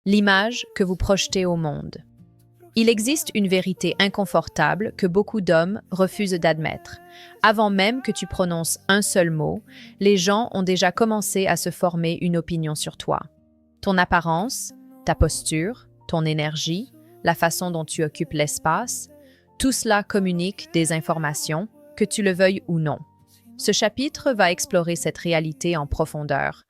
L'image que vous projetez au monde. Il existe une vérité inconfortable que beaucoup d'hommes refusent d'admettre. Avant même que tu prononces un seul mot, les gens ont déjà commencé à se former une opinion sur toi. Ton apparence, ta posture, ton énergie, la façon dont tu occupes l'espace, tout cela communique des informations, que tu le veuilles ou non. Ce chapitre va explorer cette réalité en profondeur,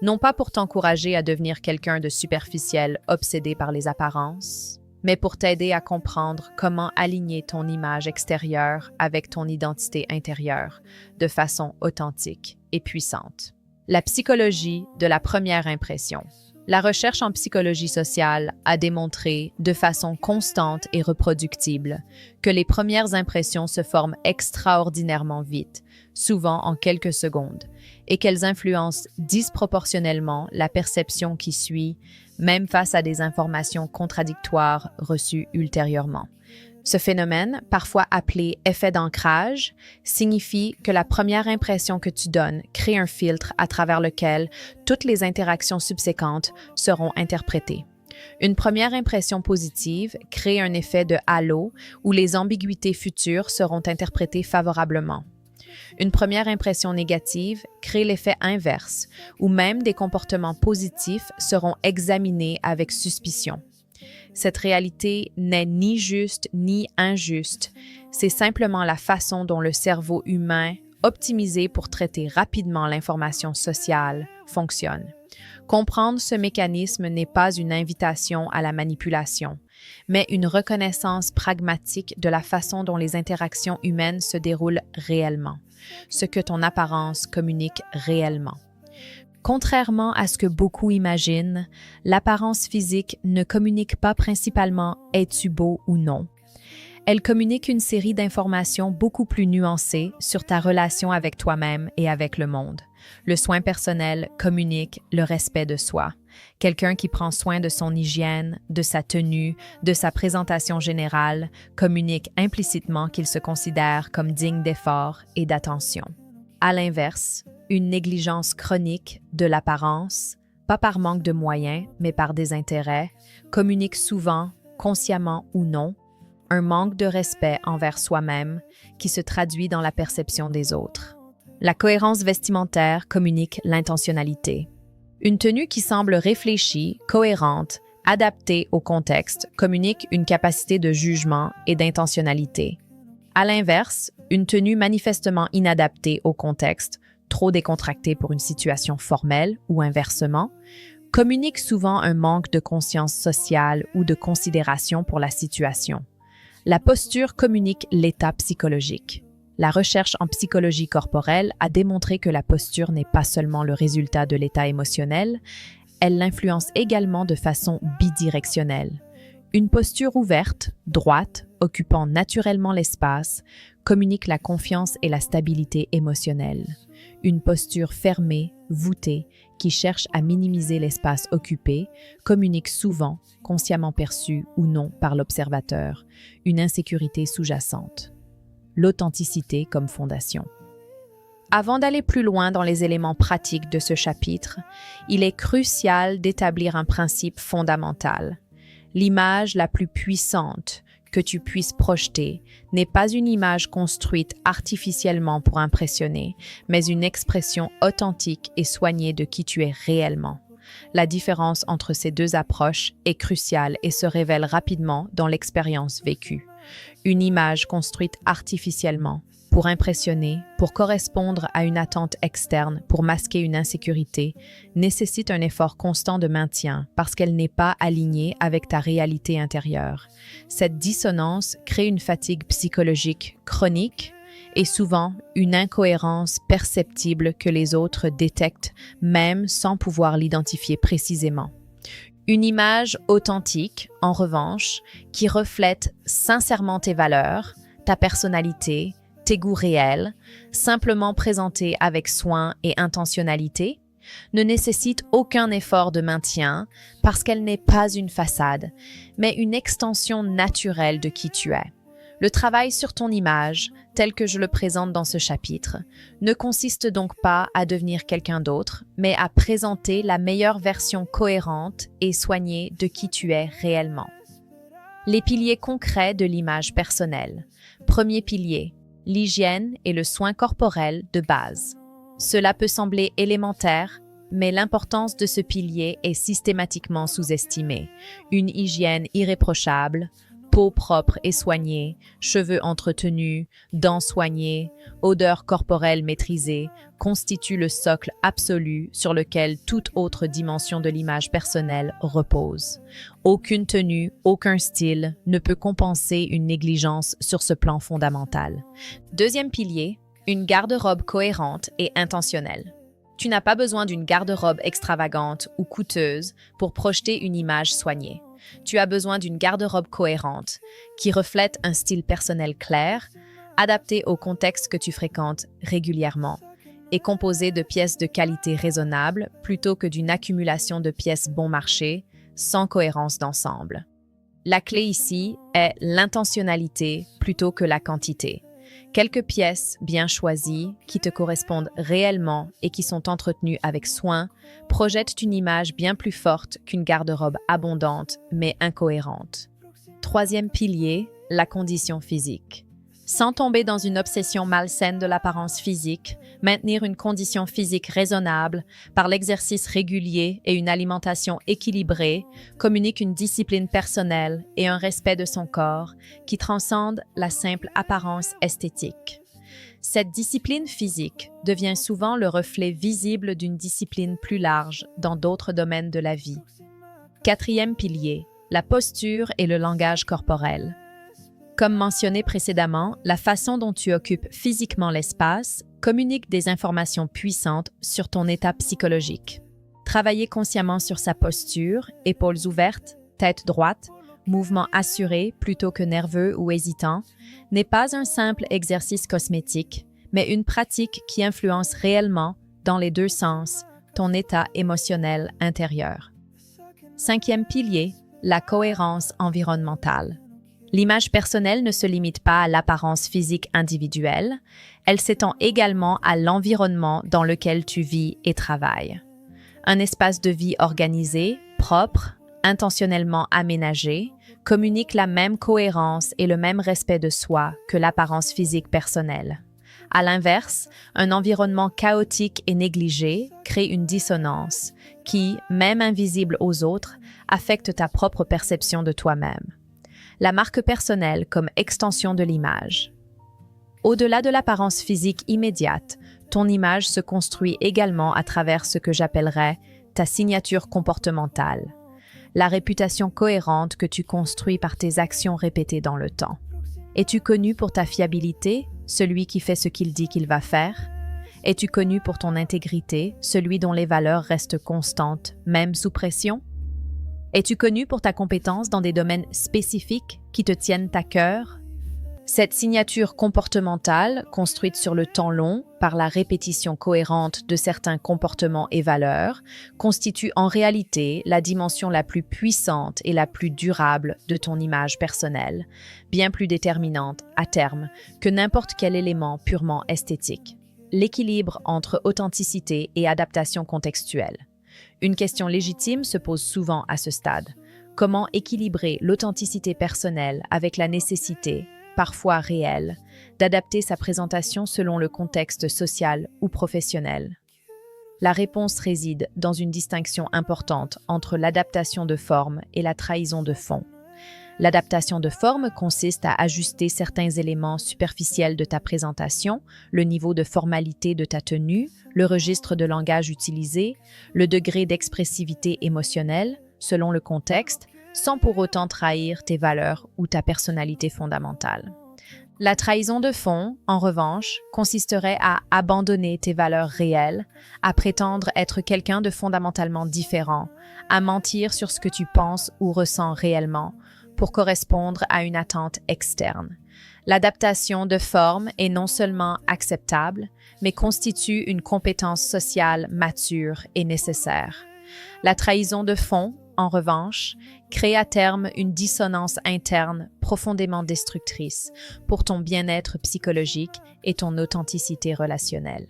non pas pour t'encourager à devenir quelqu'un de superficiel, obsédé par les apparences, mais pour t'aider à comprendre comment aligner ton image extérieure avec ton identité intérieure de façon authentique et puissante. La psychologie de la première impression. La recherche en psychologie sociale a démontré de façon constante et reproductible que les premières impressions se forment extraordinairement vite, souvent en quelques secondes, et qu'elles influencent disproportionnellement la perception qui suit, même face à des informations contradictoires reçues ultérieurement. Ce phénomène, parfois appelé effet d'ancrage, signifie que la première impression que tu donnes crée un filtre à travers lequel toutes les interactions subséquentes seront interprétées. Une première impression positive crée un effet de halo où les ambiguïtés futures seront interprétées favorablement. Une première impression négative crée l'effet inverse, où même des comportements positifs seront examinés avec suspicion. Cette réalité n'est ni juste ni injuste, c'est simplement la façon dont le cerveau humain, optimisé pour traiter rapidement l'information sociale, fonctionne. Comprendre ce mécanisme n'est pas une invitation à la manipulation, mais une reconnaissance pragmatique de la façon dont les interactions humaines se déroulent réellement, ce que ton apparence communique réellement. Contrairement à ce que beaucoup imaginent, l'apparence physique ne communique pas principalement « es-tu beau ou non ». Elle communique une série d'informations beaucoup plus nuancées sur ta relation avec toi-même et avec le monde. Le soin personnel communique le respect de soi. Quelqu'un qui prend soin de son hygiène, de sa tenue, de sa présentation générale, communique implicitement qu'il se considère comme digne d'effort et d'attention. À l'inverse, une négligence chronique de l'apparence, pas par manque de moyens, mais par désintérêt, communique souvent, consciemment ou non, un manque de respect envers soi-même qui se traduit dans la perception des autres. La cohérence vestimentaire communique l'intentionnalité. Une tenue qui semble réfléchie, cohérente, adaptée au contexte communique une capacité de jugement et d'intentionnalité. À l'inverse, une tenue manifestement inadaptée au contexte, trop décontractée pour une situation formelle ou inversement, communique souvent un manque de conscience sociale ou de considération pour la situation. La posture communique l'état psychologique. La recherche en psychologie corporelle a démontré que la posture n'est pas seulement le résultat de l'état émotionnel, elle l'influence également de façon bidirectionnelle. Une posture ouverte, droite, occupant naturellement l'espace, communique la confiance et la stabilité émotionnelle. Une posture fermée, voûtée, qui cherche à minimiser l'espace occupé, communique souvent, consciemment perçue ou non par l'observateur, une insécurité sous-jacente. L'authenticité comme fondation. Avant d'aller plus loin dans les éléments pratiques de ce chapitre, il est crucial d'établir un principe fondamental. L'image la plus puissante que tu puisses projeter n'est pas une image construite artificiellement pour impressionner, mais une expression authentique et soignée de qui tu es réellement. La différence entre ces deux approches est cruciale et se révèle rapidement dans l'expérience vécue. Une image construite artificiellement, pour impressionner, pour correspondre à une attente externe, pour masquer une insécurité, nécessite un effort constant de maintien parce qu'elle n'est pas alignée avec ta réalité intérieure. Cette dissonance crée une fatigue psychologique chronique et souvent une incohérence perceptible que les autres détectent même sans pouvoir l'identifier précisément. Une image authentique, en revanche, qui reflète sincèrement tes valeurs, ta personnalité, tes goûts réels, simplement présentés avec soin et intentionnalité, ne nécessite aucun effort de maintien parce qu'elle n'est pas une façade, mais une extension naturelle de qui tu es. Le travail sur ton image, tel que je le présente dans ce chapitre, ne consiste donc pas à devenir quelqu'un d'autre, mais à présenter la meilleure version cohérente et soignée de qui tu es réellement. Les piliers concrets de l'image personnelle. Premier pilier, l'hygiène et le soin corporel de base. Cela peut sembler élémentaire, mais l'importance de ce pilier est systématiquement sous-estimée. Une hygiène irréprochable, peau propre et soignée, cheveux entretenus, dents soignées, odeur corporelle maîtrisée, constitue le socle absolu sur lequel toute autre dimension de l'image personnelle repose. Aucune tenue, aucun style ne peut compenser une négligence sur ce plan fondamental. Deuxième pilier, une garde-robe cohérente et intentionnelle. Tu n'as pas besoin d'une garde-robe extravagante ou coûteuse pour projeter une image soignée. Tu as besoin d'une garde-robe cohérente qui reflète un style personnel clair, adapté au contexte que tu fréquentes régulièrement et composé de pièces de qualité raisonnable plutôt que d'une accumulation de pièces bon marché sans cohérence d'ensemble. La clé ici est l'intentionnalité plutôt que la quantité. Quelques pièces bien choisies, qui te correspondent réellement et qui sont entretenues avec soin, projettent une image bien plus forte qu'une garde-robe abondante mais incohérente. Troisième pilier, la condition physique. Sans tomber dans une obsession malsaine de l'apparence physique, maintenir une condition physique raisonnable par l'exercice régulier et une alimentation équilibrée communique une discipline personnelle et un respect de son corps qui transcende la simple apparence esthétique. Cette discipline physique devient souvent le reflet visible d'une discipline plus large dans d'autres domaines de la vie. Quatrième pilier, la posture et le langage corporel. Comme mentionné précédemment, la façon dont tu occupes physiquement l'espace communique des informations puissantes sur ton état psychologique. Travailler consciemment sur sa posture, épaules ouvertes, tête droite, mouvement assuré plutôt que nerveux ou hésitant, n'est pas un simple exercice cosmétique, mais une pratique qui influence réellement, dans les deux sens, ton état émotionnel intérieur. Cinquième pilier, la cohérence environnementale. L'image personnelle ne se limite pas à l'apparence physique individuelle, elle s'étend également à l'environnement dans lequel tu vis et travailles. Un espace de vie organisé, propre, intentionnellement aménagé, communique la même cohérence et le même respect de soi que l'apparence physique personnelle. À l'inverse, un environnement chaotique et négligé crée une dissonance qui, même invisible aux autres, affecte ta propre perception de toi-même. La marque personnelle comme extension de l'image. Au-delà de l'apparence physique immédiate, ton image se construit également à travers ce que j'appellerais ta signature comportementale, la réputation cohérente que tu construis par tes actions répétées dans le temps. Es-tu connu pour ta fiabilité, celui qui fait ce qu'il dit qu'il va faire? Es-tu connu pour ton intégrité, celui dont les valeurs restent constantes, même sous pression? Es-tu connu pour ta compétence dans des domaines spécifiques qui te tiennent à cœur? Cette signature comportementale, construite sur le temps long par la répétition cohérente de certains comportements et valeurs, constitue en réalité la dimension la plus puissante et la plus durable de ton image personnelle, bien plus déterminante à terme que n'importe quel élément purement esthétique. L'équilibre entre authenticité et adaptation contextuelle. Une question légitime se pose souvent à ce stade. Comment équilibrer l'authenticité personnelle avec la nécessité, parfois réelle, d'adapter sa présentation selon le contexte social ou professionnel? La réponse réside dans une distinction importante entre l'adaptation de forme et la trahison de fond. L'adaptation de forme consiste à ajuster certains éléments superficiels de ta présentation, le niveau de formalité de ta tenue, le registre de langage utilisé, le degré d'expressivité émotionnelle, selon le contexte, sans pour autant trahir tes valeurs ou ta personnalité fondamentale. La trahison de fond, en revanche, consisterait à abandonner tes valeurs réelles, à prétendre être quelqu'un de fondamentalement différent, à mentir sur ce que tu penses ou ressens réellement, pour correspondre à une attente externe. L'adaptation de forme est non seulement acceptable, mais constitue une compétence sociale mature et nécessaire. La trahison de fond, en revanche, crée à terme une dissonance interne profondément destructrice pour ton bien-être psychologique et ton authenticité relationnelle.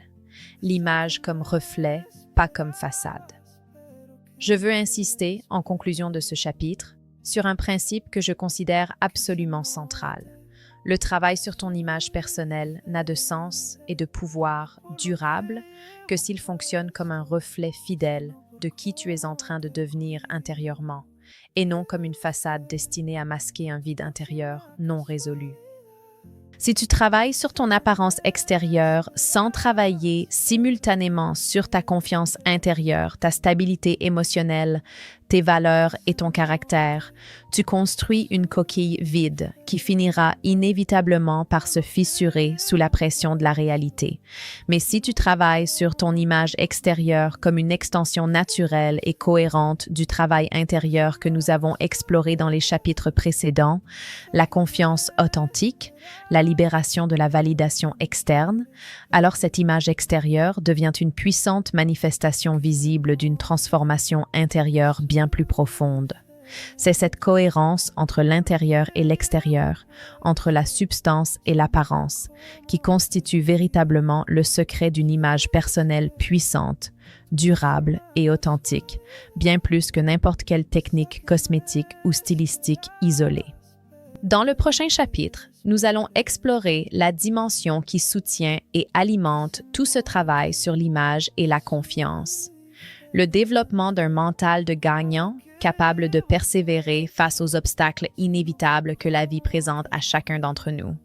L'image comme reflet, pas comme façade. Je veux insister, en conclusion de ce chapitre, sur un principe que je considère absolument central. Le travail sur ton image personnelle n'a de sens et de pouvoir durable que s'il fonctionne comme un reflet fidèle de qui tu es en train de devenir intérieurement, et non comme une façade destinée à masquer un vide intérieur non résolu. Si tu travailles sur ton apparence extérieure sans travailler simultanément sur ta confiance intérieure, ta stabilité émotionnelle, tes valeurs et ton caractère, tu construis une coquille vide qui finira inévitablement par se fissurer sous la pression de la réalité. Mais si tu travailles sur ton image extérieure comme une extension naturelle et cohérente du travail intérieur que nous avons exploré dans les chapitres précédents, la confiance authentique, la libération de la validation externe, alors cette image extérieure devient une puissante manifestation visible d'une transformation intérieure bien plus profonde. C'est cette cohérence entre l'intérieur et l'extérieur, entre la substance et l'apparence, qui constitue véritablement le secret d'une image personnelle puissante, durable et authentique, bien plus que n'importe quelle technique cosmétique ou stylistique isolée. Dans le prochain chapitre, nous allons explorer la dimension qui soutient et alimente tout ce travail sur l'image et la confiance. Le développement d'un mental de gagnant capable de persévérer face aux obstacles inévitables que la vie présente à chacun d'entre nous.